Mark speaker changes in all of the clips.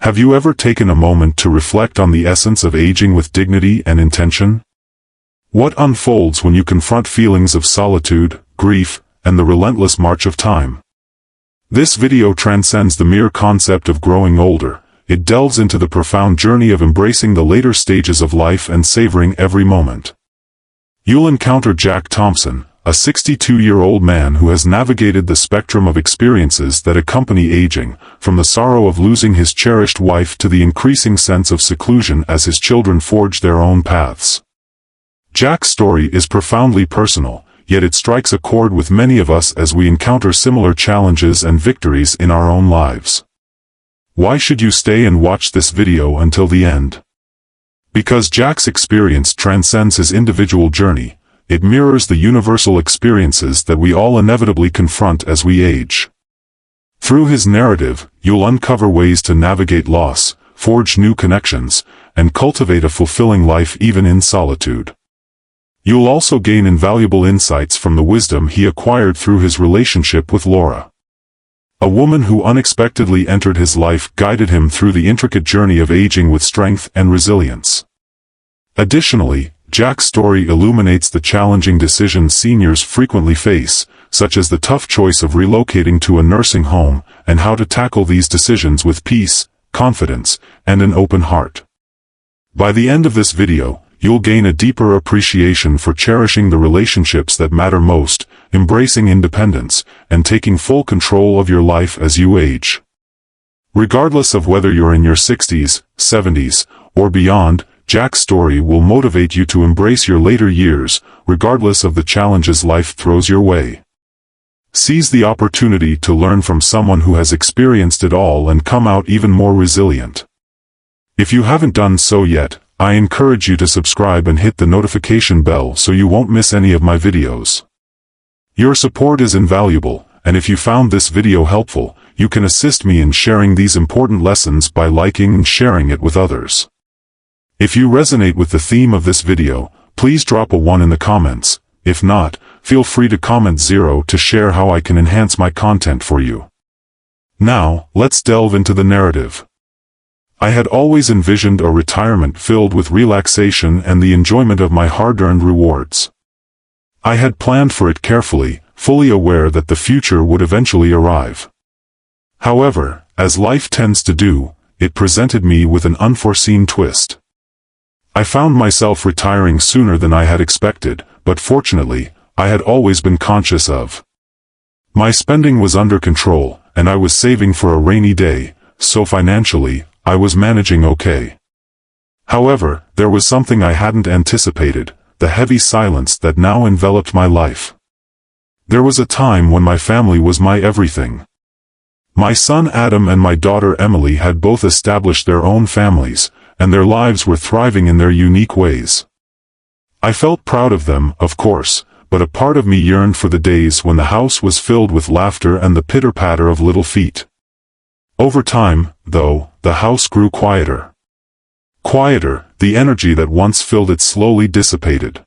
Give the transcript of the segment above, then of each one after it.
Speaker 1: Have you ever taken a moment to reflect on the essence of aging with dignity and intention? What unfolds when you confront feelings of solitude, grief, and the relentless march of time? This video transcends the mere concept of growing older. It delves into the profound journey of embracing the later stages of life and savoring every moment. You'll encounter Jack Thompson, a 62-year-old man who has navigated the spectrum of experiences that accompany aging, from the sorrow of losing his cherished wife to the increasing sense of seclusion as his children forge their own paths. Jack's story is profoundly personal, yet it strikes a chord with many of us as we encounter similar challenges and victories in our own lives. Why should you stay and watch this video until the end? Because Jack's experience transcends his individual journey. It mirrors the universal experiences that we all inevitably confront as we age. Through his narrative, you'll uncover ways to navigate loss, forge new connections, and cultivate a fulfilling life even in solitude. You'll also gain invaluable insights from the wisdom he acquired through his relationship with Laura. A woman who unexpectedly entered his life guided him through the intricate journey of aging with strength and resilience. Additionally, Jack's story illuminates the challenging decisions seniors frequently face, such as the tough choice of relocating to a nursing home, and how to tackle these decisions with peace, confidence, and an open heart. By the end of this video, you'll gain a deeper appreciation for cherishing the relationships that matter most, embracing independence, and taking full control of your life as you age. Regardless of whether you're in your 60s, 70s, or beyond, Jack's story will motivate you to embrace your later years, regardless of the challenges life throws your way. Seize the opportunity to learn from someone who has experienced it all and come out even more resilient. If you haven't done so yet, I encourage you to subscribe and hit the notification bell so you won't miss any of my videos. Your support is invaluable, and if you found this video helpful, you can assist me in sharing these important lessons by liking and sharing it with others. If you resonate with the theme of this video, please drop a 1 in the comments. If not, feel free to comment 0 to share how I can enhance my content for you. Now, let's delve into the narrative. I had always envisioned a retirement filled with relaxation and the enjoyment of my hard-earned rewards. I had planned for it carefully, fully aware that the future would eventually arrive. However, as life tends to do, it presented me with an unforeseen twist. I found myself retiring sooner than I had expected, but fortunately, I had always been conscious of. My spending was under control, and I was saving for a rainy day, so financially, I was managing okay. However, there was something I hadn't anticipated, the heavy silence that now enveloped my life. There was a time when my family was my everything. My son Adam and my daughter Emily had both established their own families, and their lives were thriving in their unique ways. I felt proud of them, of course, but a part of me yearned for the days when the house was filled with laughter and the pitter-patter of little feet. Over time, though, the house grew quieter. Quieter, the energy that once filled it slowly dissipated.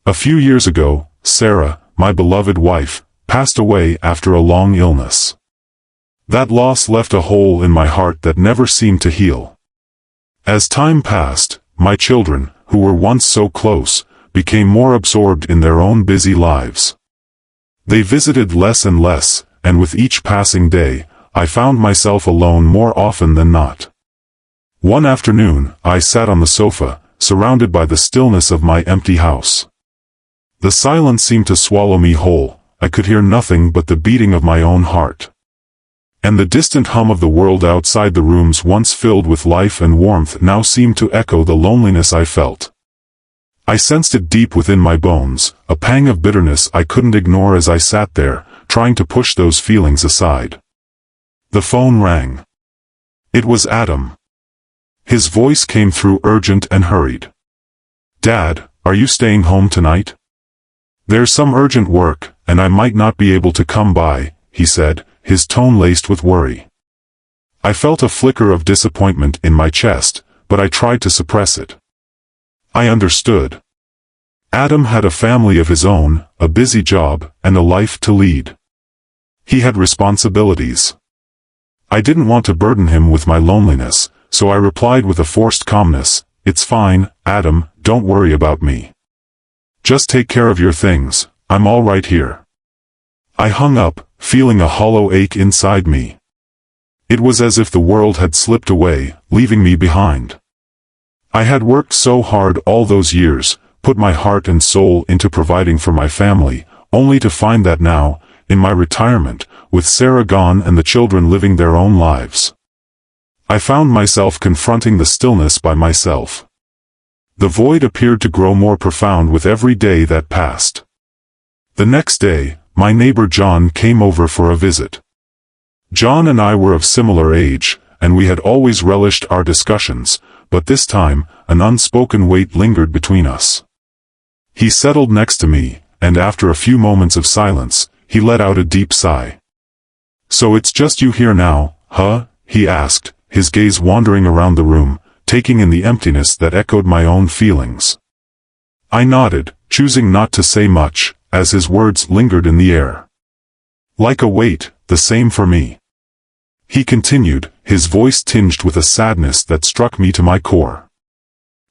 Speaker 1: A few years ago, Sarah, my beloved wife, passed away after a long illness. That loss left a hole in my heart that never seemed to heal. As time passed, my children, who were once so close, became more absorbed in their own busy lives. They visited less and less, and with each passing day, I found myself alone more often than not. One afternoon, I sat on the sofa, surrounded by the stillness of my empty house. The silence seemed to swallow me whole. I could hear nothing but the beating of my own heart. And the distant hum of the world outside the rooms once filled with life and warmth now seemed to echo the loneliness I felt. I sensed it deep within my bones, a pang of bitterness I couldn't ignore as I sat there, trying to push those feelings aside. The phone rang. It was Adam. His voice came through urgent and hurried. "Dad, are you staying home tonight? There's some urgent work, and I might not be able to come by," he said, his tone laced with worry. I felt a flicker of disappointment in my chest, but I tried to suppress it. I understood. Adam had a family of his own, a busy job, and a life to lead. He had responsibilities. I didn't want to burden him with my loneliness, so I replied with a forced calmness, "It's fine, Adam, don't worry about me. Just take care of your things, I'm all right here." I hung up, feeling a hollow ache inside me. It was as if the world had slipped away, leaving me behind. I had worked so hard all those years, put my heart and soul into providing for my family, only to find that now, in my retirement, with Sarah gone and the children living their own lives, I found myself confronting the stillness by myself. The void appeared to grow more profound with every day that passed. The next day, my neighbor John came over for a visit. John and I were of similar age, and we had always relished our discussions, but this time, an unspoken weight lingered between us. He settled next to me, and after a few moments of silence, he let out a deep sigh. "So it's just you here now, huh?" he asked, his gaze wandering around the room, taking in the emptiness that echoed my own feelings. I nodded, choosing not to say much, as his words lingered in the air. "Like a weight, the same for me," he continued, his voice tinged with a sadness that struck me to my core.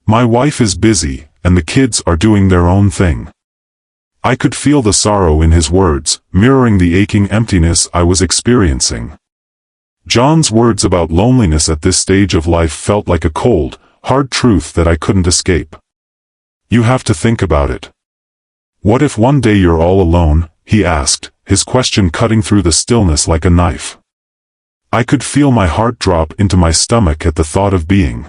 Speaker 1: "My wife is busy, and the kids are doing their own thing." I could feel the sorrow in his words, mirroring the aching emptiness I was experiencing. John's words about loneliness at this stage of life felt like a cold, hard truth that I couldn't escape. "You have to think about it. What if one day you're all alone?" he asked, his question cutting through the stillness like a knife. I could feel my heart drop into my stomach at the thought of being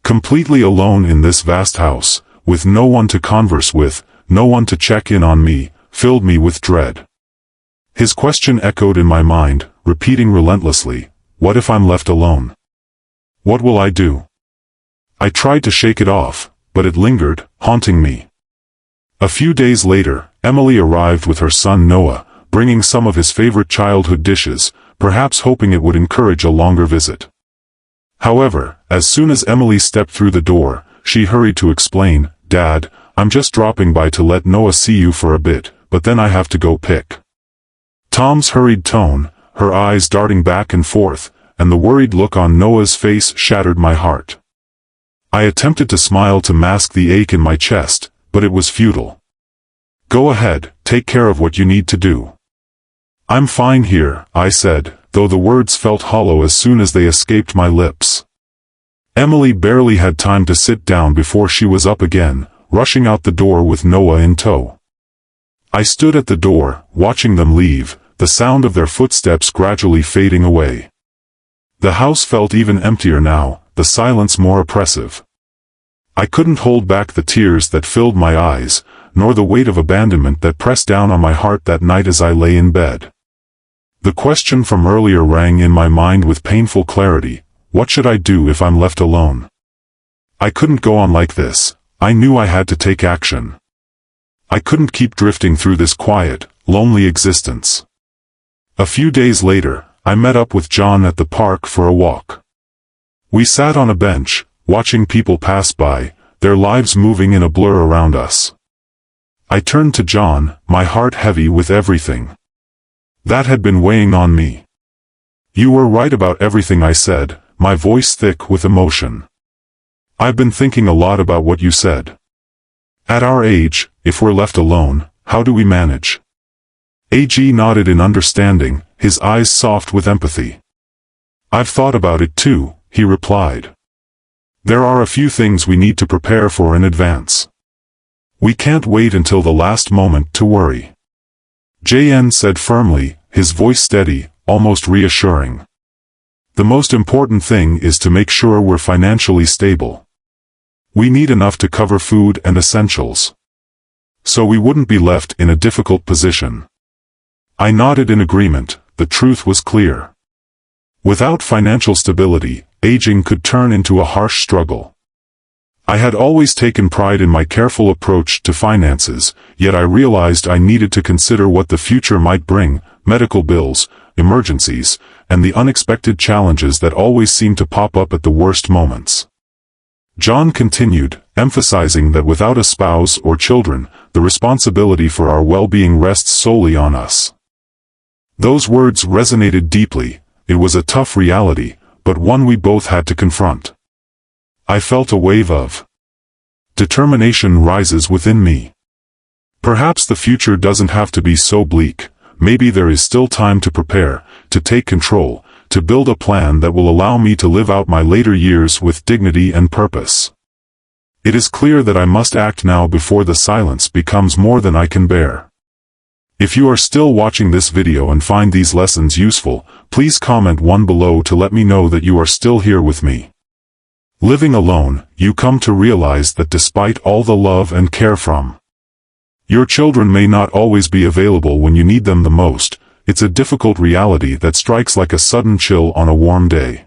Speaker 1: completely alone in this vast house, with no one to converse with, no one to check in on me, filled me with dread. His question echoed in my mind, repeating relentlessly, "What if I'm left alone? What will I do?" I tried to shake it off, but it lingered, haunting me. A few days later, Emily arrived with her son Noah, bringing some of his favorite childhood dishes, perhaps hoping it would encourage a longer visit. However, as soon as Emily stepped through the door, she hurried to explain, "Dad, I'm just dropping by to let Noah see you for a bit, but then I have to go pick." Tom's hurried tone, her eyes darting back and forth, and the worried look on Noah's face shattered my heart. I attempted to smile to mask the ache in my chest, but it was futile. "Go ahead, take care of what you need to do." "I'm fine here," I said, though the words felt hollow as soon as they escaped my lips. Emily barely had time to sit down before she was up again, rushing out the door with Noah in tow. I stood at the door, watching them leave, the sound of their footsteps gradually fading away. The house felt even emptier now, the silence more oppressive. I couldn't hold back the tears that filled my eyes, nor the weight of abandonment that pressed down on my heart that night as I lay in bed. The question from earlier rang in my mind with painful clarity, what should I do if I'm left alone? I couldn't go on like this. I knew I had to take action. I couldn't keep drifting through this quiet, lonely existence. A few days later, I met up with John at the park for a walk. We sat on a bench, watching people pass by, their lives moving in a blur around us. I turned to John, my heart heavy with everything that had been weighing on me. "You were right about everything I said," my voice thick with emotion. "I've been thinking a lot about what you said. At our age, if we're left alone, how do we manage?" AG nodded in understanding, his eyes soft with empathy. "I've thought about it too," he replied. "There are a few things we need to prepare for in advance. We can't wait until the last moment to worry." JN said firmly, his voice steady, almost reassuring. "The most important thing is to make sure we're financially stable. We need enough to cover food and essentials, so we wouldn't be left in a difficult position." I nodded in agreement. The truth was clear. Without financial stability, aging could turn into a harsh struggle. I had always taken pride in my careful approach to finances, yet I realized I needed to consider what the future might bring: medical bills, emergencies, and the unexpected challenges that always seem to pop up at the worst moments. John continued, emphasizing that without a spouse or children, the responsibility for our well-being rests solely on us. Those words resonated deeply, it was a tough reality, but one we both had to confront. I felt a wave of determination rises within me. Perhaps the future doesn't have to be so bleak. Maybe there is still time to prepare, to take control, to build a plan that will allow me to live out my later years with dignity and purpose. It is clear that I must act now before the silence becomes more than I can bear. If you are still watching this video and find these lessons useful, please comment one below to let me know that you are still here with me. Living alone, you come to realize that despite all the love and care from your children may not always be available when you need them the most. It's a difficult reality that strikes like a sudden chill on a warm day.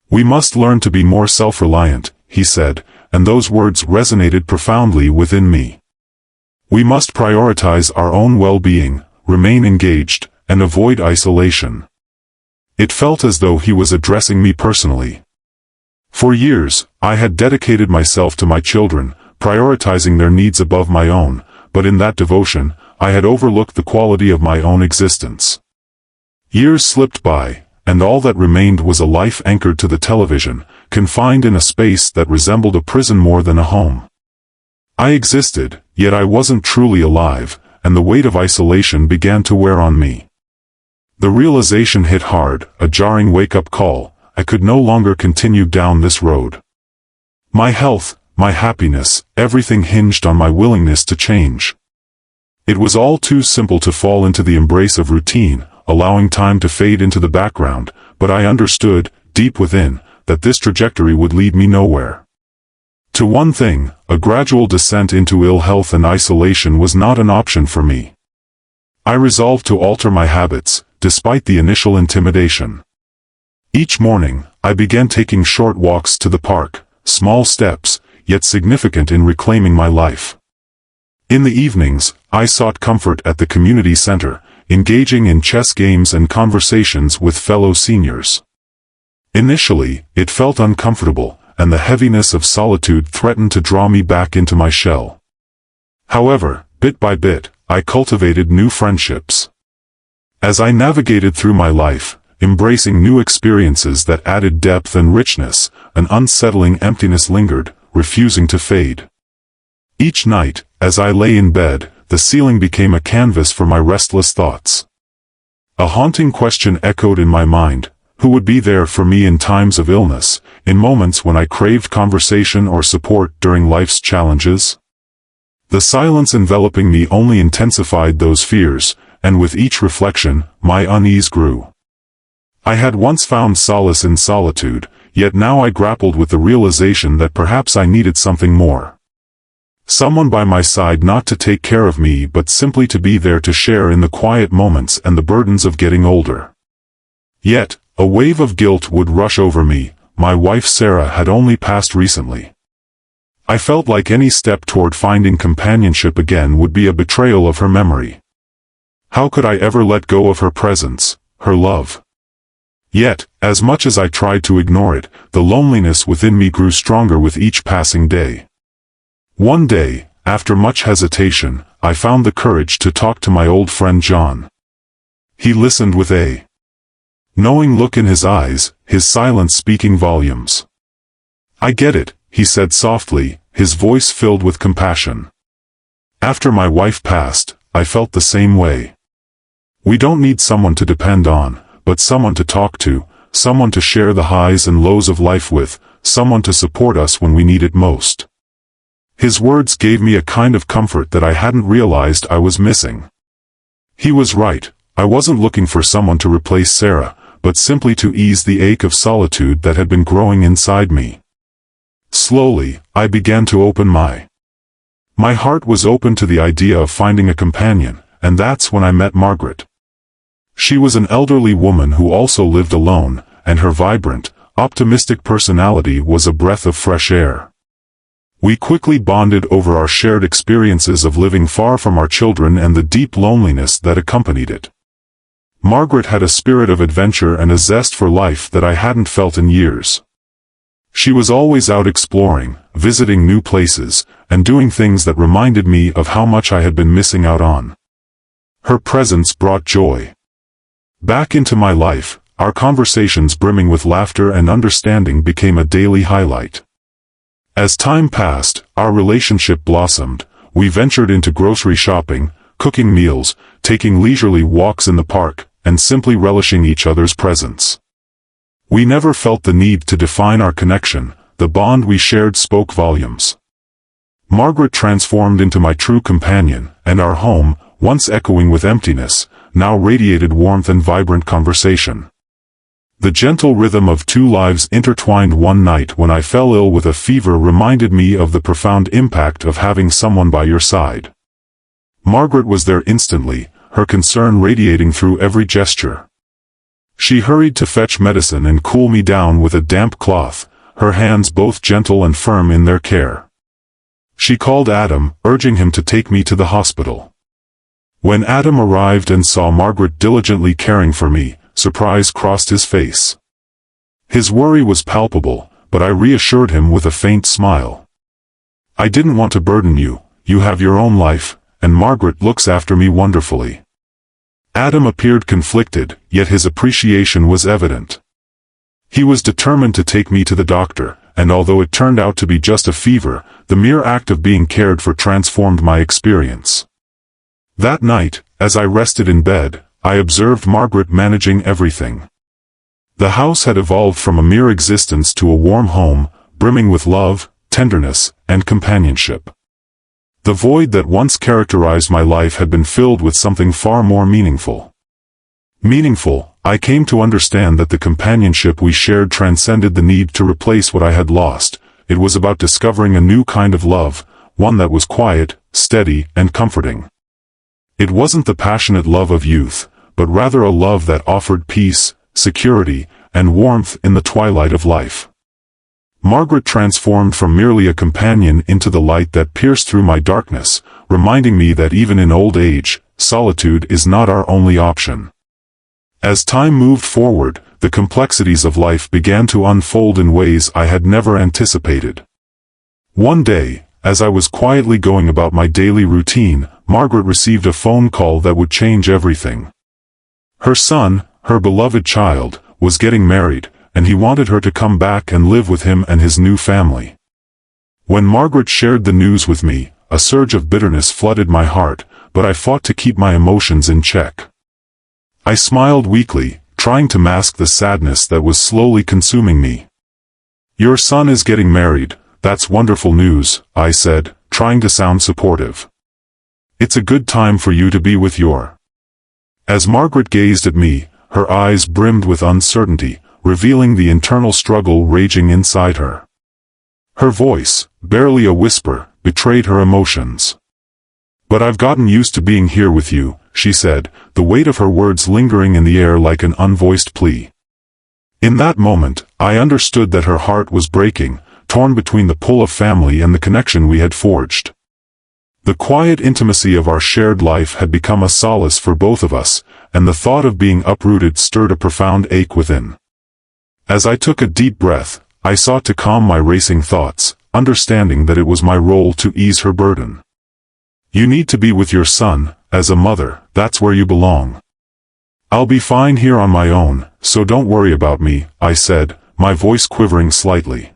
Speaker 1: We must learn to be more self-reliant, he said, and those words resonated profoundly within me. We must prioritize our own well-being, remain engaged, and avoid isolation. It felt as though he was addressing me personally. For years, I had dedicated myself to my children, prioritizing their needs above my own, but in that devotion, I had overlooked the quality of my own existence. Years slipped by, and all that remained was a life anchored to the television, confined in a space that resembled a prison more than a home. I existed, yet I wasn't truly alive, and the weight of isolation began to wear on me. The realization hit hard, a jarring wake-up call. I could no longer continue down this road. My health, my happiness, everything hinged on my willingness to change. It was all too simple to fall into the embrace of routine, allowing time to fade into the background, but I understood, deep within, that this trajectory would lead me nowhere. To one thing, a gradual descent into ill health and isolation was not an option for me. I resolved to alter my habits, despite the initial intimidation. Each morning, I began taking short walks to the park, small steps, yet significant in reclaiming my life. In the evenings, I sought comfort at the community center, engaging in chess games and conversations with fellow seniors. Initially, it felt uncomfortable, and the heaviness of solitude threatened to draw me back into my shell. However, bit by bit, I cultivated new friendships. As I navigated through my life, embracing new experiences that added depth and richness, an unsettling emptiness lingered, refusing to fade. Each night, as I lay in bed, the ceiling became a canvas for my restless thoughts. A haunting question echoed in my mind: who would be there for me in times of illness, in moments when I craved conversation or support during life's challenges? The silence enveloping me only intensified those fears, and with each reflection, my unease grew. I had once found solace in solitude, yet now I grappled with the realization that perhaps I needed something more. Someone by my side, not to take care of me but simply to be there to share in the quiet moments and the burdens of getting older. Yet, a wave of guilt would rush over me. My wife Sarah had only passed recently. I felt like any step toward finding companionship again would be a betrayal of her memory. How could I ever let go of her presence, her love? Yet, as much as I tried to ignore it, the loneliness within me grew stronger with each passing day. One day, after much hesitation, I found the courage to talk to my old friend John. He listened with a knowing look in his eyes, his silence speaking volumes. "I get it," he said softly, his voice filled with compassion. "After my wife passed, I felt the same way. We don't need someone to depend on, but someone to talk to, someone to share the highs and lows of life with, someone to support us when we need it most." His words gave me a kind of comfort that I hadn't realized I was missing. He was right. I wasn't looking for someone to replace Sarah, but simply to ease the ache of solitude that had been growing inside me. Slowly, I began to open my heart was open to the idea of finding a companion, and that's when I met Margaret. She was an elderly woman who also lived alone, and her vibrant, optimistic personality was a breath of fresh air. We quickly bonded over our shared experiences of living far from our children and the deep loneliness that accompanied it. Margaret had a spirit of adventure and a zest for life that I hadn't felt in years. She was always out exploring, visiting new places, and doing things that reminded me of how much I had been missing out on. Her presence brought joy back into my life. our conversations brimming with laughter and understanding became a daily highlight. As time passed, our relationship blossomed. We ventured into grocery shopping, cooking meals, taking leisurely walks in the park, and simply relishing each other's presence. We never felt the need to define our connection. The bond we shared spoke volumes. Margaret transformed into my true companion, and our home, once echoing with emptiness, now radiated warmth and vibrant conversation. The gentle rhythm of two lives intertwined one night when I fell ill with a fever reminded me of the profound impact of having someone by your side. Margaret was there instantly, her concern radiating through every gesture. She hurried to fetch medicine and cool me down with a damp cloth, her hands both gentle and firm in their care. She called Adam, urging him to take me to the hospital. When Adam arrived and saw Margaret diligently caring for me, surprise crossed his face. His worry was palpable, but I reassured him with a faint smile. I didn't want to burden you, you have your own life, and Margaret looks after me wonderfully. Adam appeared conflicted, yet his appreciation was evident. He was determined to take me to the doctor, and although it turned out to be just a fever, the mere act of being cared for transformed my experience. That night, as I rested in bed, I observed Margaret managing everything. The house had evolved from a mere existence to a warm home, brimming with love, tenderness, and companionship. The void that once characterized my life had been filled with something far more meaningful. I came to understand that the companionship we shared transcended the need to replace what I had lost. It was about discovering a new kind of love, one that was quiet, steady, and comforting. It wasn't the passionate love of youth, but rather a love that offered peace, security, and warmth in the twilight of life. Margaret transformed from merely a companion into the light that pierced through my darkness, reminding me that even in old age, solitude is not our only option. As time moved forward, the complexities of life began to unfold in ways I had never anticipated. One day, as I was quietly going about my daily routine, Margaret received a phone call that would change everything. Her son, her beloved child, was getting married, and he wanted her to come back and live with him and his new family. When Margaret shared the news with me, a surge of bitterness flooded my heart, but I fought to keep my emotions in check. I smiled weakly, trying to mask the sadness that was slowly consuming me. "Your son is getting married, that's wonderful news," I said, trying to sound supportive. "It's a good time for you to be with your..." As Margaret gazed at me, her eyes brimmed with uncertainty, revealing the internal struggle raging inside her. Her voice, barely a whisper, betrayed her emotions. "But I've gotten used to being here with you," she said, the weight of her words lingering in the air like an unvoiced plea. In that moment, I understood that her heart was breaking, torn between the pull of family and the connection we had forged. The quiet intimacy of our shared life had become a solace for both of us, and the thought of being uprooted stirred a profound ache within. As I took a deep breath, I sought to calm my racing thoughts, understanding that it was my role to ease her burden. "You need to be with your son, as a mother, that's where you belong. I'll be fine here on my own, so don't worry about me," I said, my voice quivering slightly.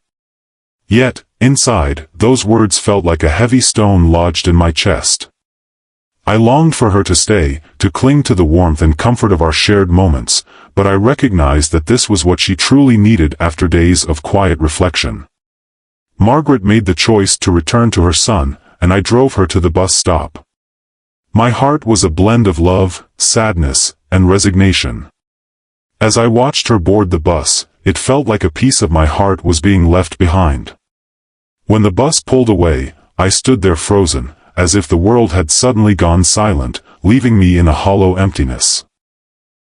Speaker 1: Yet, inside, those words felt like a heavy stone lodged in my chest. I longed for her to stay, to cling to the warmth and comfort of our shared moments, but I recognized that this was what she truly needed after days of quiet reflection. Margaret made the choice to return to her son, and I drove her to the bus stop. My heart was a blend of love, sadness, and resignation. As I watched her board the bus, it felt like a piece of my heart was being left behind. When the bus pulled away, I stood there frozen, as if the world had suddenly gone silent, leaving me in a hollow emptiness.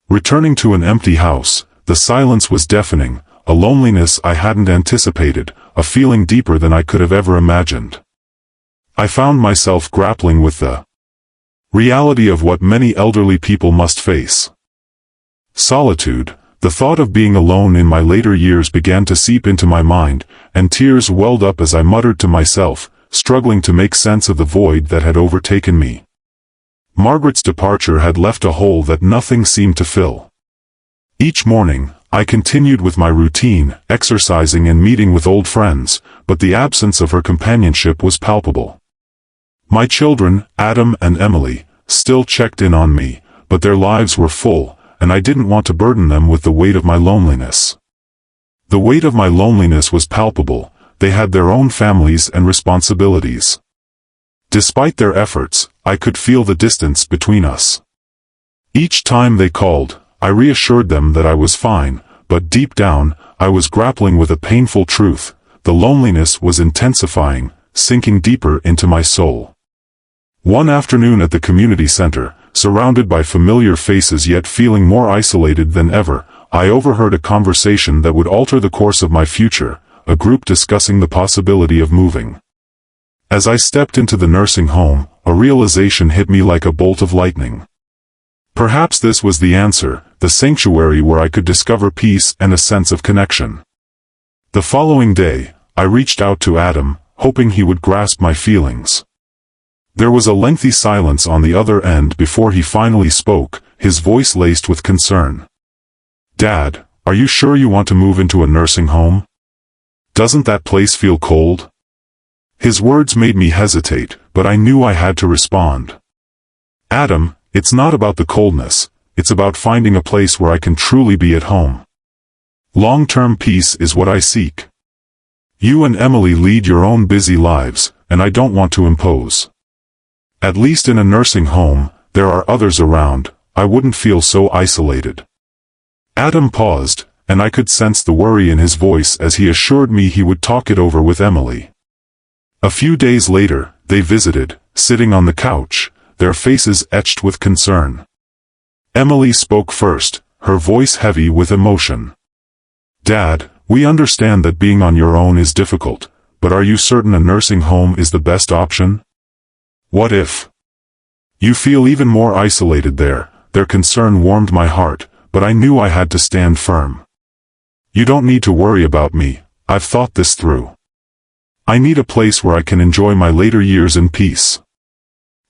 Speaker 1: Returning to an empty house, the silence was deafening, a loneliness I hadn't anticipated, a feeling deeper than I could have ever imagined. I found myself grappling with the reality of what many elderly people must face. Solitude. The thought of being alone in my later years began to seep into my mind, and tears welled up as I muttered to myself, struggling to make sense of the void that had overtaken me. Margaret's departure had left a hole that nothing seemed to fill. Each morning, I continued with my routine, exercising and meeting with old friends, but the absence of her companionship was palpable. My children, Adam and Emily, still checked in on me, but their lives were full, and I didn't want to burden them with the weight of my loneliness. The weight of my loneliness was palpable. They had their own families and responsibilities. Despite their efforts, I could feel the distance between us. Each time they called, I reassured them that I was fine, but deep down, I was grappling with a painful truth. The loneliness was intensifying, sinking deeper into my soul. One afternoon at the community center, surrounded by familiar faces yet feeling more isolated than ever, I overheard a conversation that would alter the course of my future, a group discussing the possibility of moving. As I stepped into the nursing home, a realization hit me like a bolt of lightning. Perhaps this was the answer, the sanctuary where I could discover peace and a sense of connection. The following day, I reached out to Adam, hoping he would grasp my feelings. There was a lengthy silence on the other end before he finally spoke, his voice laced with concern. "Dad, are you sure you want to move into a nursing home? Doesn't that place feel cold?" His words made me hesitate, but I knew I had to respond. "Adam, it's not about the coldness, it's about finding a place where I can truly be at home. Long-term peace is what I seek. You and Emily lead your own busy lives, and I don't want to impose. At least in a nursing home, there are others around, I wouldn't feel so isolated." Adam paused, and I could sense the worry in his voice as he assured me he would talk it over with Emily. A few days later, they visited, sitting on the couch, their faces etched with concern. Emily spoke first, her voice heavy with emotion. "Dad, we understand that being on your own is difficult, but are you certain a nursing home is the best option? What if you feel even more isolated there?" Their concern warmed my heart, but I knew I had to stand firm. "You don't need to worry about me, I've thought this through. I need a place where I can enjoy my later years in peace.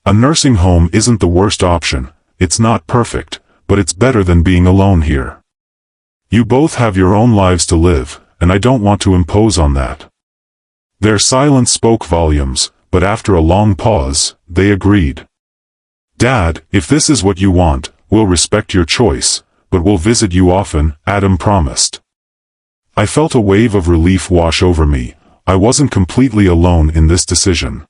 Speaker 1: A nursing home isn't the worst option, it's not perfect, but it's better than being alone here. You both have your own lives to live, and I don't want to impose on that." Their silence spoke volumes, but after a long pause, they agreed. "Dad, if this is what you want, we'll respect your choice, but we'll visit you often," Adam promised. I felt a wave of relief wash over me. I wasn't completely alone in this decision.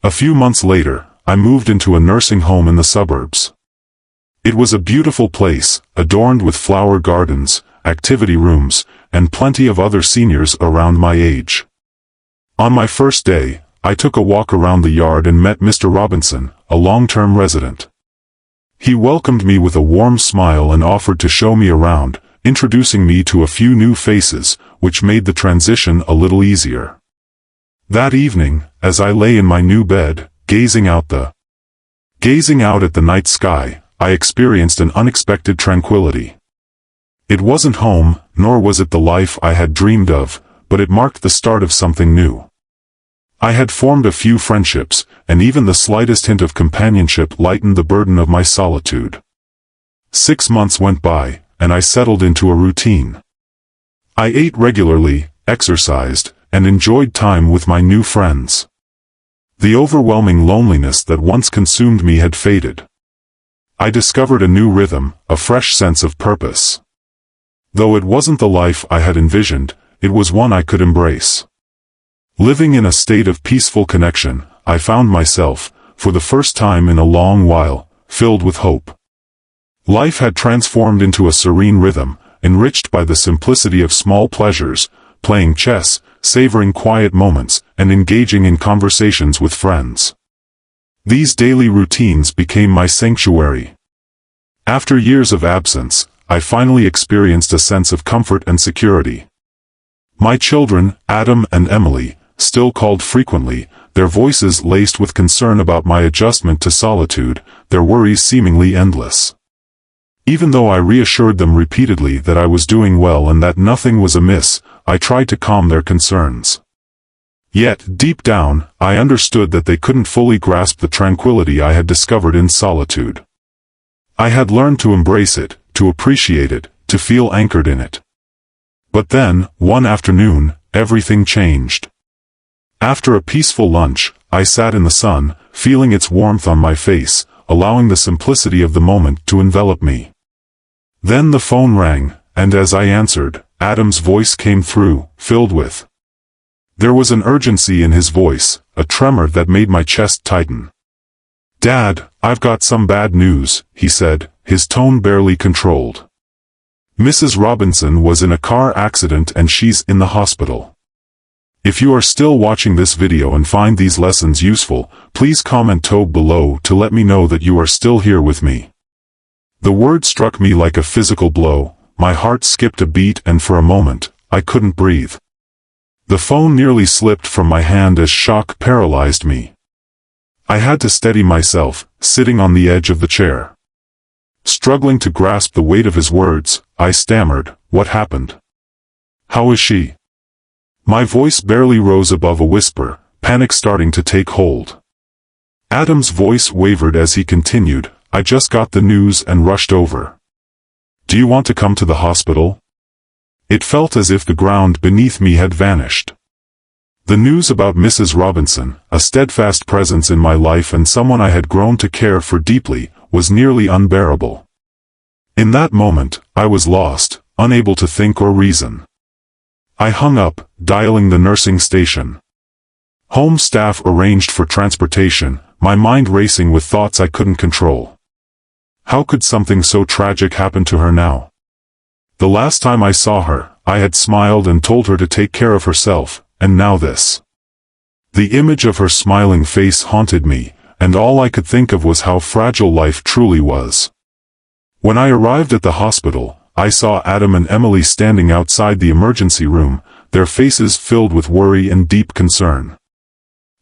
Speaker 1: A few months later, I moved into a nursing home in the suburbs. It was a beautiful place, adorned with flower gardens, activity rooms, and plenty of other seniors around my age. On my first day, I took a walk around the yard and met Mr. Robinson, a long-term resident. He welcomed me with a warm smile and offered to show me around, introducing me to a few new faces, which made the transition a little easier. That evening, as I lay in my new bed, gazing out at the night sky, I experienced an unexpected tranquility. It wasn't home, nor was it the life I had dreamed of, but it marked the start of something new. I had formed a few friendships, and even the slightest hint of companionship lightened the burden of my solitude. 6 months went by, and I settled into a routine. I ate regularly, exercised, and enjoyed time with my new friends. The overwhelming loneliness that once consumed me had faded. I discovered a new rhythm, a fresh sense of purpose. Though it wasn't the life I had envisioned, it was one I could embrace. Living in a state of peaceful connection, I found myself, for the first time in a long while, filled with hope. Life had transformed into a serene rhythm, enriched by the simplicity of small pleasures, playing chess, savoring quiet moments, and engaging in conversations with friends. These daily routines became my sanctuary. After years of absence, I finally experienced a sense of comfort and security. My children, Adam and Emily, still called frequently, their voices laced with concern about my adjustment to solitude, their worries seemingly endless. Even though I reassured them repeatedly that I was doing well and that nothing was amiss, I tried to calm their concerns. Yet, deep down, I understood that they couldn't fully grasp the tranquility I had discovered in solitude. I had learned to embrace it, to appreciate it, to feel anchored in it. But then, one afternoon, everything changed. After a peaceful lunch, I sat in the sun, feeling its warmth on my face, allowing the simplicity of the moment to envelop me. Then the phone rang, and as I answered, Adam's voice came through, filled with. There was an urgency in his voice, a tremor that made my chest tighten. "Dad, I've got some bad news," he said, his tone barely controlled. "Mrs. Robinson was in a car accident and she's in the hospital. If you are still watching this video and find these lessons useful, please comment below to let me know that you are still here with me." The word struck me like a physical blow, my heart skipped a beat and for a moment, I couldn't breathe. The phone nearly slipped from my hand as shock paralyzed me. I had to steady myself, sitting on the edge of the chair. Struggling to grasp the weight of his words, I stammered, "What happened? How is she?" My voice barely rose above a whisper, panic starting to take hold. Adam's voice wavered as he continued, "I just got the news and rushed over. Do you want to come to the hospital?" It felt as if the ground beneath me had vanished. The news about Mrs. Robinson, a steadfast presence in my life and someone I had grown to care for deeply, was nearly unbearable. In that moment, I was lost, unable to think or reason. I hung up, dialing the nursing station. Home staff arranged for transportation, my mind racing with thoughts I couldn't control. How could something so tragic happen to her now? The last time I saw her, I had smiled and told her to take care of herself, and now this. The image of her smiling face haunted me, and all I could think of was how fragile life truly was. When I arrived at the hospital, I saw Adam and Emily standing outside the emergency room, their faces filled with worry and deep concern.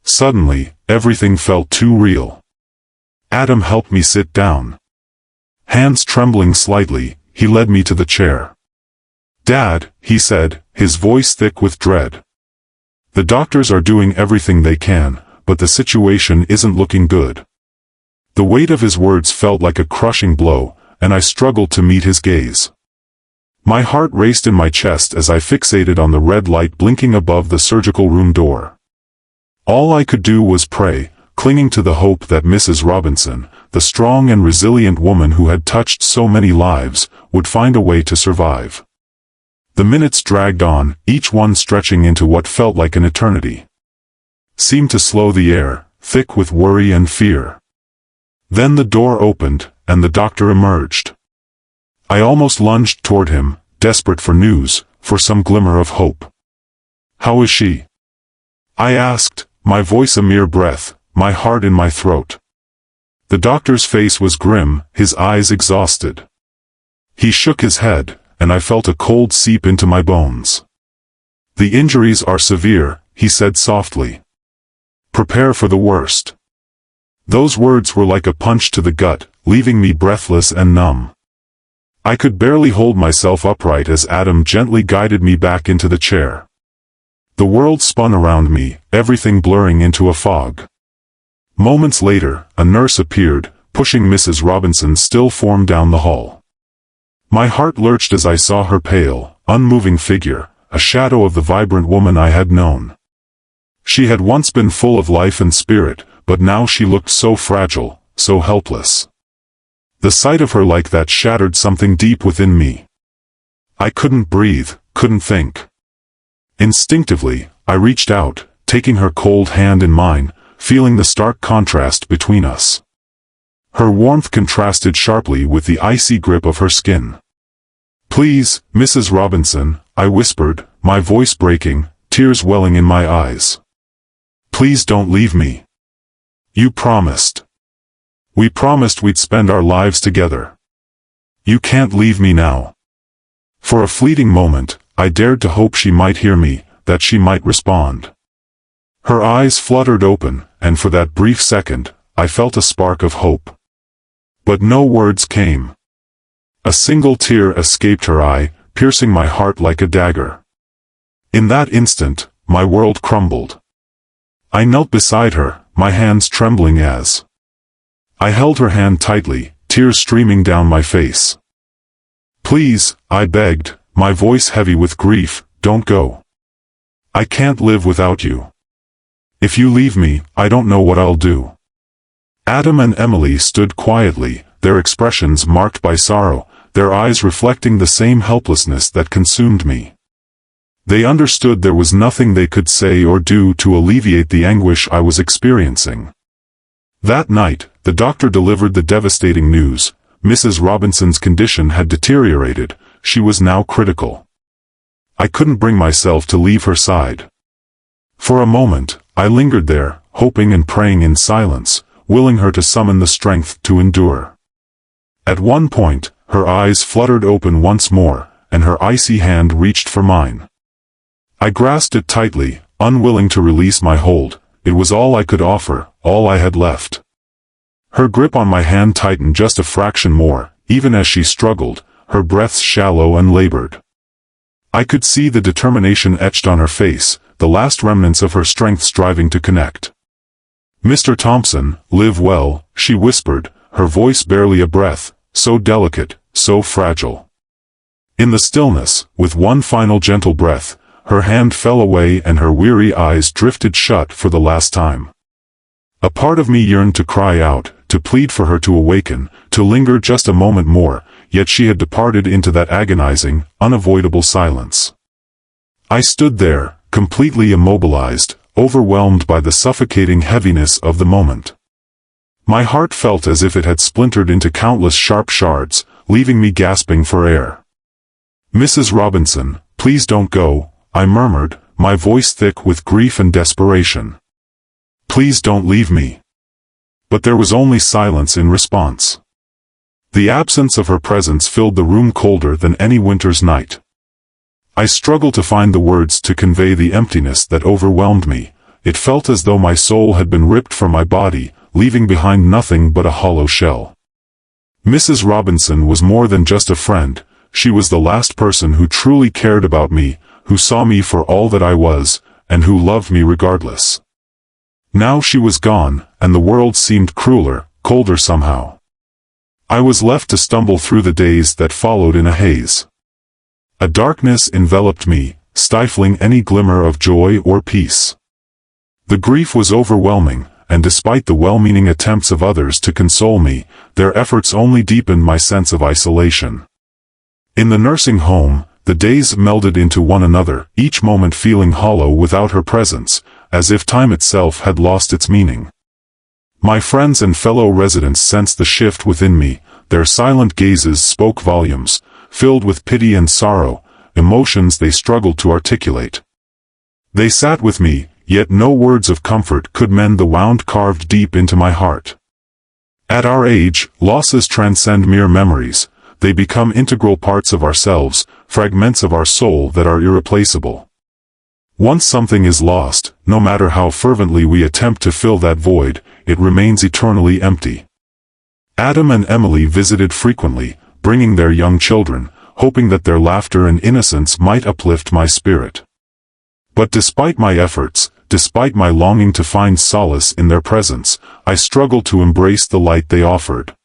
Speaker 1: Suddenly, everything felt too real. Adam helped me sit down. Hands trembling slightly, he led me to the chair. "Dad," he said, his voice thick with dread. "The doctors are doing everything they can, but the situation isn't looking good." The weight of his words felt like a crushing blow, and I struggled to meet his gaze. My heart raced in my chest as I fixated on the red light blinking above the surgical room door. All I could do was pray, clinging to the hope that Mrs. Robinson, the strong and resilient woman who had touched so many lives, would find a way to survive. The minutes dragged on, each one stretching into what felt like an eternity. Seemed to slow the air, thick with worry and fear. Then the door opened, and the doctor emerged. I almost lunged toward him, desperate for news, for some glimmer of hope. "How is she?" I asked, my voice a mere breath, my heart in my throat. The doctor's face was grim, his eyes exhausted. He shook his head, and I felt a cold seep into my bones. "The injuries are severe," he said softly. "Prepare for the worst." Those words were like a punch to the gut, leaving me breathless and numb. I could barely hold myself upright as Adam gently guided me back into the chair. The world spun around me, everything blurring into a fog. Moments later, a nurse appeared, pushing Mrs. Robinson's still form down the hall. My heart lurched as I saw her pale, unmoving figure, a shadow of the vibrant woman I had known. She had once been full of life and spirit, but now she looked so fragile, so helpless. The sight of her like that shattered something deep within me. I couldn't breathe, couldn't think. Instinctively, I reached out, taking her cold hand in mine, feeling the stark contrast between us. Her warmth contrasted sharply with the icy grip of her skin. "Please, Mrs. Robinson," I whispered, my voice breaking, tears welling in my eyes. "Please don't leave me. You promised. We promised we'd spend our lives together. You can't leave me now." For a fleeting moment, I dared to hope she might hear me, that she might respond. Her eyes fluttered open, and for that brief second, I felt a spark of hope. But no words came. A single tear escaped her eye, piercing my heart like a dagger. In that instant, my world crumbled. I knelt beside her, my hands trembling as I held her hand tightly, tears streaming down my face. Please, I begged, my voice heavy with grief, don't go. I can't live without you. If you leave me, I don't know what I'll do. Adam and Emily stood quietly, their expressions marked by sorrow, their eyes reflecting the same helplessness that consumed me. They understood there was nothing they could say or do to alleviate the anguish I was experiencing. That night, the doctor delivered the devastating news. Mrs. Robinson's condition had deteriorated, she was now critical. I couldn't bring myself to leave her side. For a moment, I lingered there, hoping and praying in silence, willing her to summon the strength to endure. At one point, her eyes fluttered open once more, and her icy hand reached for mine. I grasped it tightly, unwilling to release my hold. It was all I could offer, all I had left. Her grip on my hand tightened just a fraction more, even as she struggled, her breaths shallow and labored. I could see the determination etched on her face, the last remnants of her strength striving to connect. "Mr. Thompson, live well," she whispered, her voice barely a breath, so delicate, so fragile. In the stillness, with one final gentle breath, her hand fell away and her weary eyes drifted shut for the last time. A part of me yearned to cry out, to plead for her to awaken, to linger just a moment more, yet she had departed into that agonizing, unavoidable silence. I stood there, completely immobilized, overwhelmed by the suffocating heaviness of the moment. My heart felt as if it had splintered into countless sharp shards, leaving me gasping for air. "Mrs. Robinson, please don't go," I murmured, my voice thick with grief and desperation. "Please don't leave me." But there was only silence in response. The absence of her presence filled the room colder than any winter's night. I struggled to find the words to convey the emptiness that overwhelmed me. It felt as though my soul had been ripped from my body, leaving behind nothing but a hollow shell. Mrs. Robinson was more than just a friend, she was the last person who truly cared about me, who saw me for all that I was, and who loved me regardless. Now she was gone, and the world seemed crueler, colder somehow. I was left to stumble through the days that followed in a haze. A darkness enveloped me, stifling any glimmer of joy or peace. The grief was overwhelming, and despite the well-meaning attempts of others to console me, their efforts only deepened my sense of isolation. In the nursing home, the days melded into one another, each moment feeling hollow without her presence, as if time itself had lost its meaning. My friends and fellow residents sensed the shift within me, their silent gazes spoke volumes, filled with pity and sorrow, emotions they struggled to articulate. They sat with me, yet no words of comfort could mend the wound carved deep into my heart. At our age, losses transcend mere memories, they become integral parts of ourselves, fragments of our soul that are irreplaceable. Once something is lost, no matter how fervently we attempt to fill that void, it remains eternally empty. Adam and Emily visited frequently, bringing their young children, hoping that their laughter and innocence might uplift my spirit. But despite my efforts, despite my longing to find solace in their presence, I struggled to embrace the light they offered.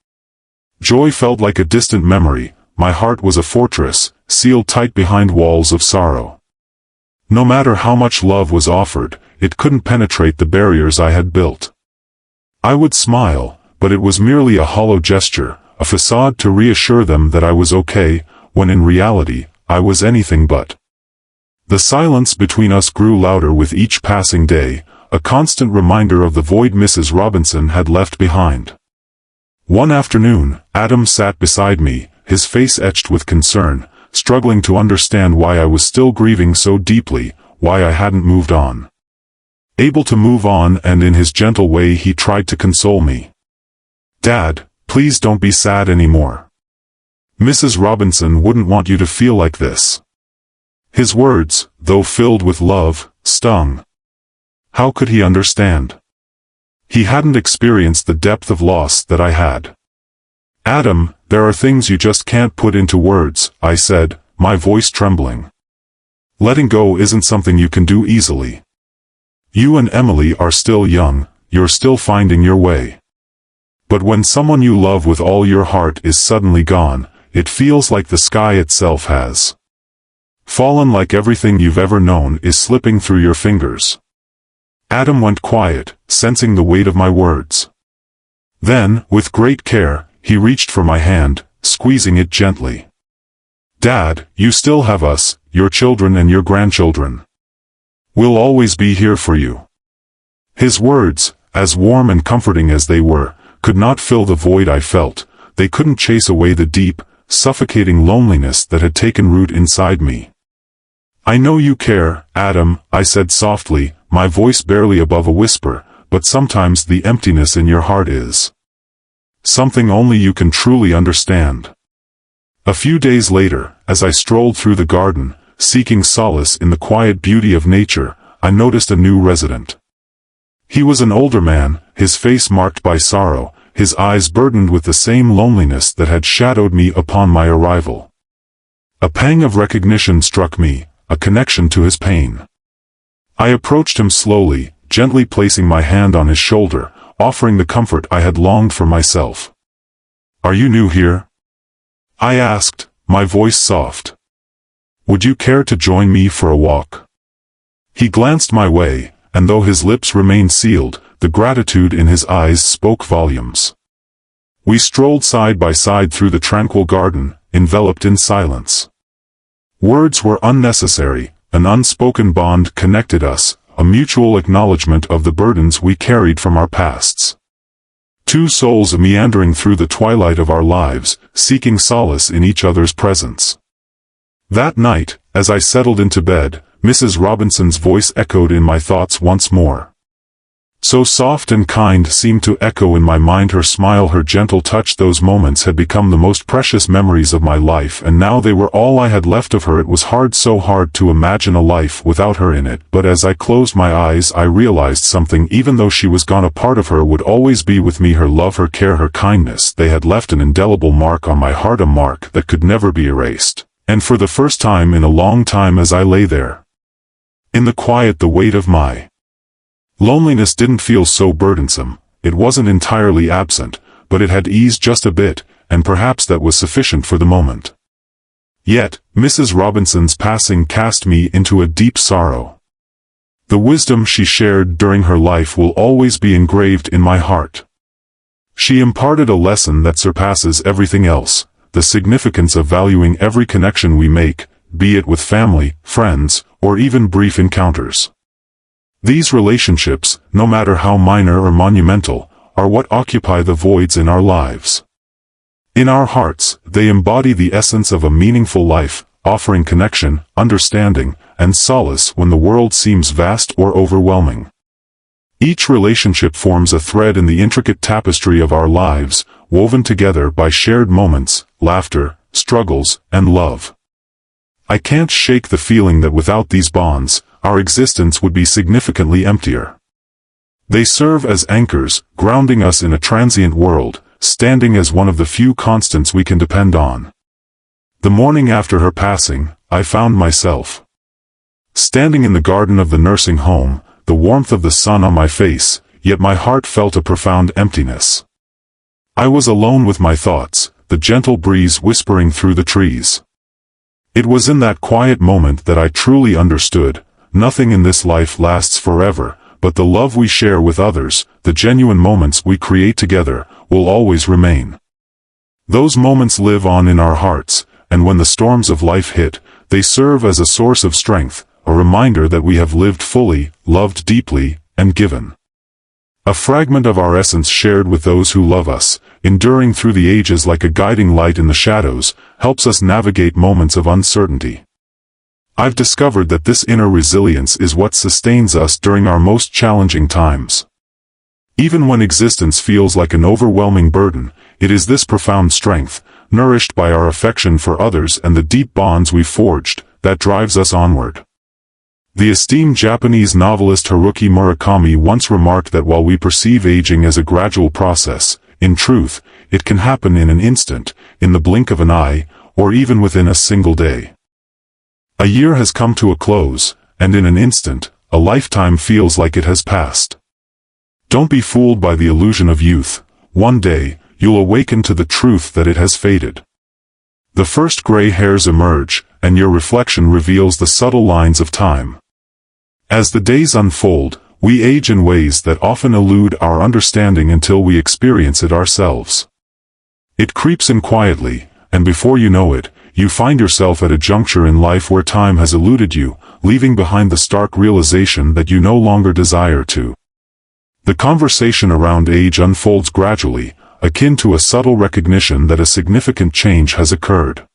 Speaker 1: Joy felt like a distant memory, my heart was a fortress, sealed tight behind walls of sorrow. No matter how much love was offered, it couldn't penetrate the barriers I had built. I would smile, but it was merely a hollow gesture, a facade to reassure them that I was okay, when in reality, I was anything but. The silence between us grew louder with each passing day, a constant reminder of the void Mrs. Robinson had left behind. One afternoon, Adam sat beside me, his face etched with concern, struggling to understand why I was still grieving so deeply, why I hadn't moved on. Able to move on, and in his gentle way he tried to console me. "Dad, please don't be sad anymore. Mrs. Robinson wouldn't want you to feel like this." His words, though filled with love, stung. How could he understand? He hadn't experienced the depth of loss that I had. "Adam, there are things you just can't put into words," I said, my voice trembling. "Letting go isn't something you can do easily. You and Emily are still young, you're still finding your way. But when someone you love with all your heart is suddenly gone, it feels like the sky itself has fallen, like everything you've ever known is slipping through your fingers. Adam went quiet, sensing the weight of my words. Then, with great care, he reached for my hand, squeezing it gently. "Dad, you still have us, your children and your grandchildren. We'll always be here for you." His words, as warm and comforting as they were, could not fill the void I felt. They couldn't chase away the deep, suffocating loneliness that had taken root inside me. "I know you care, Adam," I said softly, my voice barely above a whisper, "but sometimes the emptiness in your heart is something only you can truly understand." A few days later, as I strolled through the garden, seeking solace in the quiet beauty of nature, I noticed a new resident. He was an older man, his face marked by sorrow, his eyes burdened with the same loneliness that had shadowed me upon my arrival. A pang of recognition struck me, a connection to his pain. I approached him slowly, gently placing my hand on his shoulder, offering the comfort I had longed for myself. "Are you new here?" I asked, my voice soft. "Would you care to join me for a walk?" He glanced my way, and though his lips remained sealed, the gratitude in his eyes spoke volumes. We strolled side by side through the tranquil garden, enveloped in silence. Words were unnecessary, an unspoken bond connected us, a mutual acknowledgement of the burdens we carried from our pasts. Two souls meandering through the twilight of our lives, seeking solace in each other's presence. That night, as I settled into bed, Mrs. Robinson's voice echoed in my thoughts once more. So soft and kind seemed to echo in my mind her smile, her gentle touch. Those moments had become the most precious memories of my life, and now they were all I had left of her. It was hard, so hard to imagine a life without her in it, but as I closed my eyes I realized something. Even though she was gone, a part of her would always be with me. Her love, her care, her kindness, they had left an indelible mark on my heart, a mark that could never be erased. And for the first time in a long time, as I lay there in the quiet, the weight of my loneliness didn't feel so burdensome. It wasn't entirely absent, but it had eased just a bit, and perhaps that was sufficient for the moment. Yet, Mrs. Robinson's passing cast me into a deep sorrow. The wisdom she shared during her life will always be engraved in my heart. She imparted a lesson that surpasses everything else: the significance of valuing every connection we make, be it with family, friends, or even brief encounters. These relationships, no matter how minor or monumental, are what occupy the voids in our lives. In our hearts, they embody the essence of a meaningful life, offering connection, understanding, and solace when the world seems vast or overwhelming. Each relationship forms a thread in the intricate tapestry of our lives, woven together by shared moments, laughter, struggles, and love. I can't shake the feeling that without these bonds, our existence would be significantly emptier. They serve as anchors, grounding us in a transient world, standing as one of the few constants we can depend on. The morning after her passing, I found myself standing in the garden of the nursing home, the warmth of the sun on my face, yet my heart felt a profound emptiness. I was alone with my thoughts, the gentle breeze whispering through the trees. It was in that quiet moment that I truly understood: nothing in this life lasts forever, but the love we share with others, the genuine moments we create together, will always remain. Those moments live on in our hearts, and when the storms of life hit, they serve as a source of strength, a reminder that we have lived fully, loved deeply, and given a fragment of our essence shared with those who love us, enduring through the ages like a guiding light in the shadows, helps us navigate moments of uncertainty. I've discovered that this inner resilience is what sustains us during our most challenging times. Even when existence feels like an overwhelming burden, it is this profound strength, nourished by our affection for others and the deep bonds we've forged, that drives us onward. The esteemed Japanese novelist Haruki Murakami once remarked that while we perceive aging as a gradual process, in truth, it can happen in an instant, in the blink of an eye, or even within a single day. A year has come to a close, and in an instant, a lifetime feels like it has passed. Don't be fooled by the illusion of youth. One day, you'll awaken to the truth that it has faded. The first gray hairs emerge, and your reflection reveals the subtle lines of time. As the days unfold, we age in ways that often elude our understanding until we experience it ourselves. It creeps in quietly, and before you know it, you find yourself at a juncture in life where time has eluded you, leaving behind the stark realization that you no longer desire to. The conversation around age unfolds gradually, akin to a subtle recognition that a significant change has occurred.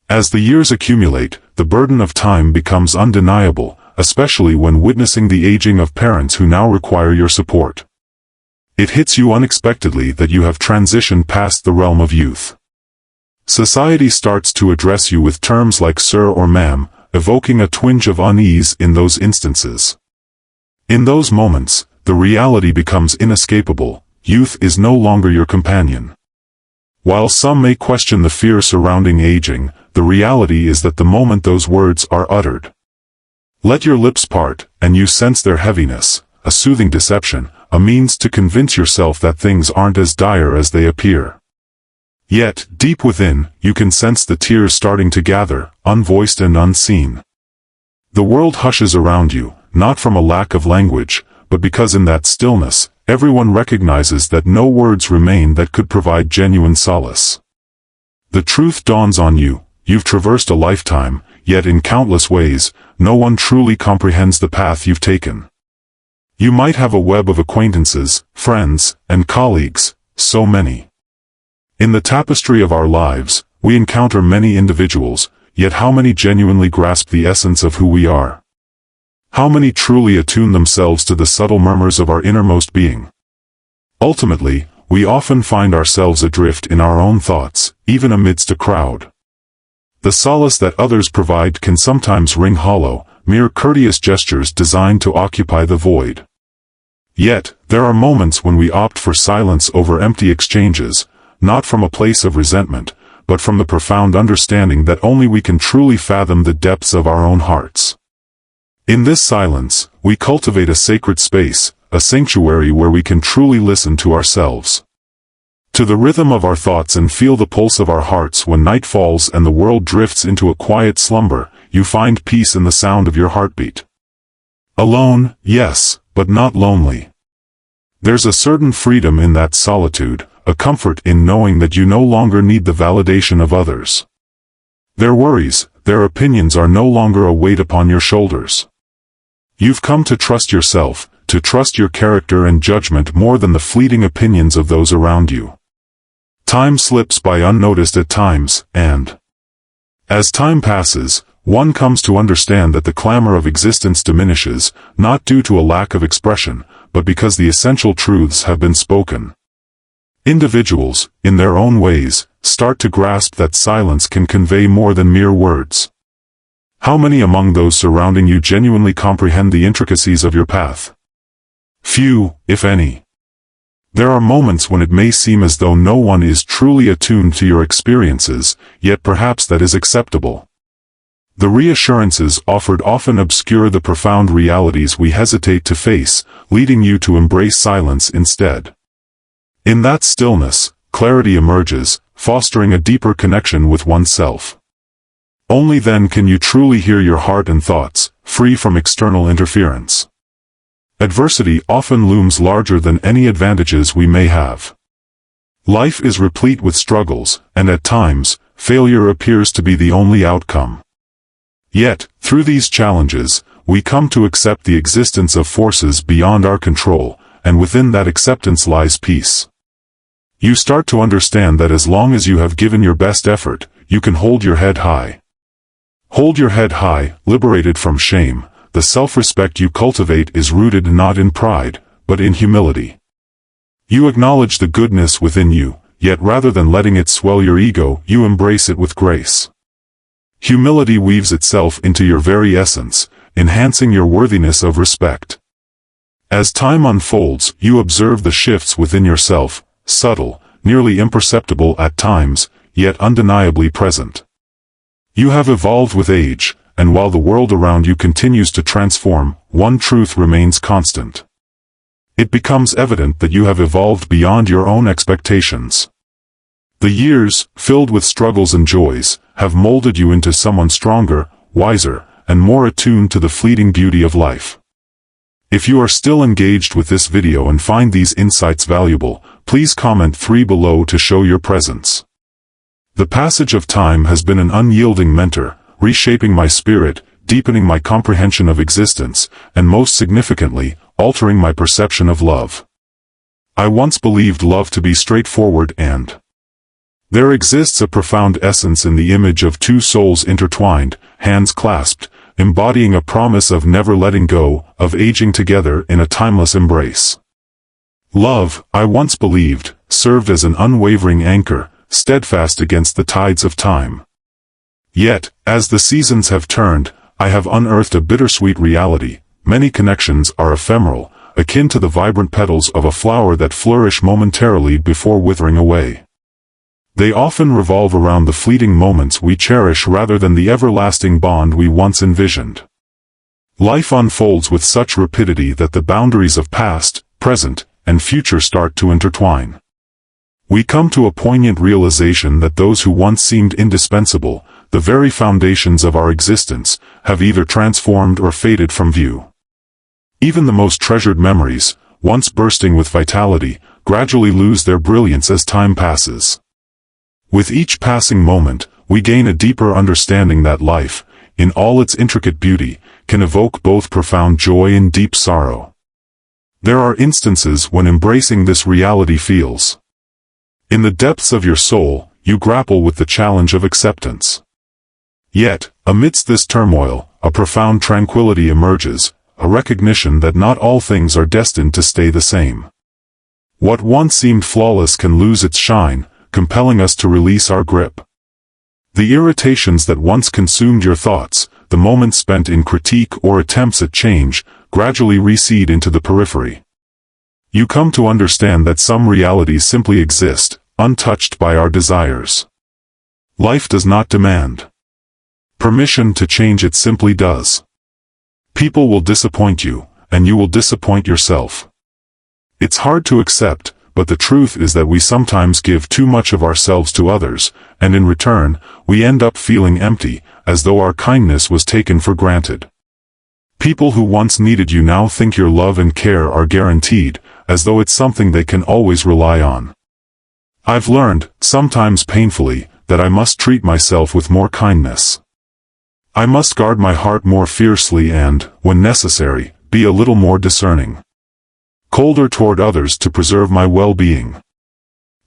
Speaker 1: As the years accumulate, the burden of time becomes undeniable, especially when witnessing the aging of parents who now require your support. It hits you unexpectedly that you have transitioned past the realm of youth. Society starts to address you with terms like sir or ma'am, evoking a twinge of unease in those instances. In those moments, the reality becomes inescapable: youth is no longer your companion. While some may question the fear surrounding aging, the reality is that the moment those words are uttered, let your lips part, and you sense their heaviness, a soothing deception, a means to convince yourself that things aren't as dire as they appear. Yet, deep within, you can sense the tears starting to gather, unvoiced and unseen. The world hushes around you, not from a lack of language, but because in that stillness, everyone recognizes that no words remain that could provide genuine solace. The truth dawns on you: you've traversed a lifetime, yet in countless ways, no one truly comprehends the path you've taken. You might have a web of acquaintances, friends, and colleagues, so many. In the tapestry of our lives, we encounter many individuals, yet how many genuinely grasp the essence of who we are? How many truly attune themselves to the subtle murmurs of our innermost being? Ultimately, we often find ourselves adrift in our own thoughts, even amidst a crowd. The solace that others provide can sometimes ring hollow, mere courteous gestures designed to occupy the void. Yet, there are moments when we opt for silence over empty exchanges, not from a place of resentment, but from the profound understanding that only we can truly fathom the depths of our own hearts. In this silence, we cultivate a sacred space, a sanctuary where we can truly listen to ourselves, to the rhythm of our thoughts, and feel the pulse of our hearts. When night falls and the world drifts into a quiet slumber, you find peace in the sound of your heartbeat. Alone, yes, but not lonely. There's a certain freedom in that solitude, a comfort in knowing that you no longer need the validation of others. Their worries, their opinions are no longer a weight upon your shoulders. You've come to trust yourself, to trust your character and judgment more than the fleeting opinions of those around you. Time slips by unnoticed at times, and as time passes, one comes to understand that the clamor of existence diminishes, not due to a lack of expression, but because the essential truths have been spoken. Individuals, in their own ways, start to grasp that silence can convey more than mere words. How many among those surrounding you genuinely comprehend the intricacies of your path? Few, if any. There are moments when it may seem as though no one is truly attuned to your experiences, yet perhaps that is acceptable. The reassurances offered often obscure the profound realities we hesitate to face, leading you to embrace silence instead. In that stillness, clarity emerges, fostering a deeper connection with oneself. Only then can you truly hear your heart and thoughts, free from external interference. Adversity often looms larger than any advantages we may have. Life is replete with struggles, and at times, failure appears to be the only outcome. Yet, through these challenges, we come to accept the existence of forces beyond our control, and within that acceptance lies peace. You start to understand that as long as you have given your best effort, you can hold your head high. Hold your head high, liberated from shame. The self-respect you cultivate is rooted not in pride, but in humility. You acknowledge the goodness within you, yet rather than letting it swell your ego, you embrace it with grace. Humility weaves itself into your very essence, enhancing your worthiness of respect. As time unfolds, you observe the shifts within yourself, subtle, nearly imperceptible at times, yet undeniably present. You have evolved with age, and while the world around you continues to transform, one truth remains constant. It becomes evident that you have evolved beyond your own expectations. The years, filled with struggles and joys, have molded you into someone stronger, wiser, and more attuned to the fleeting beauty of life. If you are still engaged with this video and find these insights valuable, please comment 3 below to show your presence. The passage of time has been an unyielding mentor, reshaping my spirit, deepening my comprehension of existence, and most significantly, altering my perception of love. I once believed love to be straightforward and there exists a profound essence in the image of two souls intertwined, hands clasped, embodying a promise of never letting go, of aging together in a timeless embrace. Love, I once believed, served as an unwavering anchor, steadfast against the tides of time. Yet, as the seasons have turned, I have unearthed a bittersweet reality. Many connections are ephemeral, akin to the vibrant petals of a flower that flourish momentarily before withering away. They often revolve around the fleeting moments we cherish rather than the everlasting bond we once envisioned. Life unfolds with such rapidity that the boundaries of past, present, and future start to intertwine. We come to a poignant realization that those who once seemed indispensable, the very foundations of our existence, have either transformed or faded from view. Even the most treasured memories, once bursting with vitality, gradually lose their brilliance as time passes. With each passing moment, we gain a deeper understanding that life, in all its intricate beauty, can evoke both profound joy and deep sorrow. There are instances when embracing this reality feels. In the depths of your soul, you grapple with the challenge of acceptance. Yet, amidst this turmoil, a profound tranquility emerges, a recognition that not all things are destined to stay the same. What once seemed flawless can lose its shine, compelling us to release our grip. The irritations that once consumed your thoughts, the moments spent in critique or attempts at change, gradually recede into the periphery. You come to understand that some realities simply exist, untouched by our desires. Life does not demand permission to change, it simply does. People will disappoint you, and you will disappoint yourself. It's hard to accept, but the truth is that we sometimes give too much of ourselves to others, and in return, we end up feeling empty, as though our kindness was taken for granted. People who once needed you now think your love and care are guaranteed, as though it's something they can always rely on. I've learned, sometimes painfully, that I must treat myself with more kindness. I must guard my heart more fiercely and, when necessary, be a little more discerning. Colder toward others to preserve my well-being.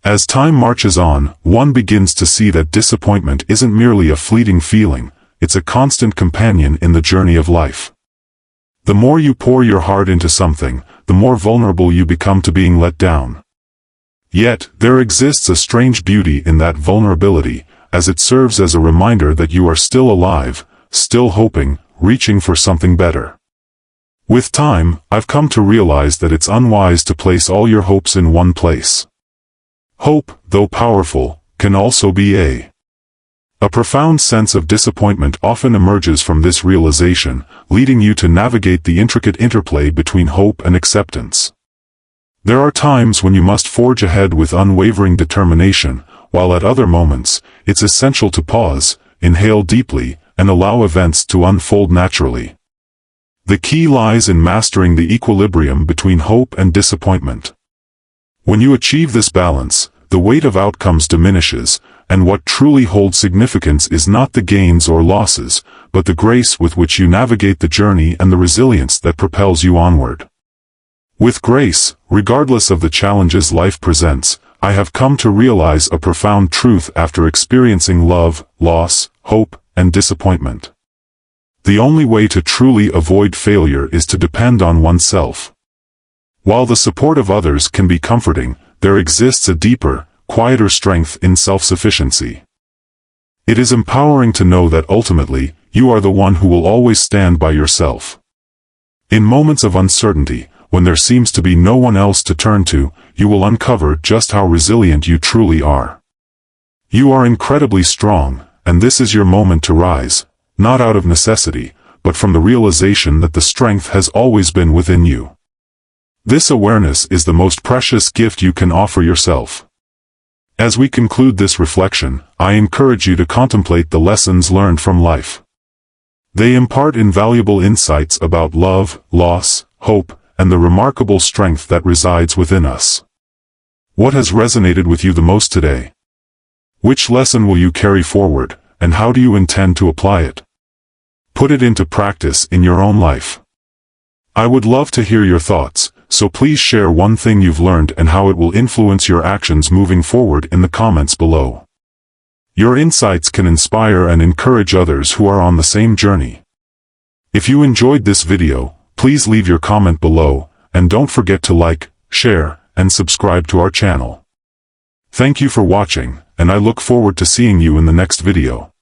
Speaker 1: As time marches on, one begins to see that disappointment isn't merely a fleeting feeling, it's a constant companion in the journey of life. The more you pour your heart into something, the more vulnerable you become to being let down. Yet, there exists a strange beauty in that vulnerability, as it serves as a reminder that you are still alive, still hoping, reaching for something better. With time, I've come to realize that it's unwise to place all your hopes in one place. Hope, though powerful, can also be a profound sense of disappointment often emerges from this realization, leading you to navigate the intricate interplay between hope and acceptance. There are times when you must forge ahead with unwavering determination, while at other moments, it's essential to pause, inhale deeply, and allow events to unfold naturally. The key lies in mastering the equilibrium between hope and disappointment. When you achieve this balance, the weight of outcomes diminishes, and what truly holds significance is not the gains or losses, but the grace with which you navigate the journey and the resilience that propels you onward. With grace, regardless of the challenges life presents, I have come to realize a profound truth after experiencing love, loss, hope, and disappointment. The only way to truly avoid failure is to depend on oneself. While the support of others can be comforting, there exists a deeper, quieter strength in self-sufficiency. It is empowering to know that ultimately, you are the one who will always stand by yourself. In moments of uncertainty, when there seems to be no one else to turn to, you will uncover just how resilient you truly are. You are incredibly strong, and this is your moment to rise, not out of necessity, but from the realization that the strength has always been within you. This awareness is the most precious gift you can offer yourself. As we conclude this reflection, I encourage you to contemplate the lessons learned from life. They impart invaluable insights about love, loss, hope, and the remarkable strength that resides within us. What has resonated with you the most today? Which lesson will you carry forward, and how do you intend to apply it? Put it into practice in your own life. I would love to hear your thoughts, so please share one thing you've learned and how it will influence your actions moving forward in the comments below. Your insights can inspire and encourage others who are on the same journey. If you enjoyed this video, please leave your comment below, and don't forget to like, share, and subscribe to our channel. Thank you for watching, and I look forward to seeing you in the next video.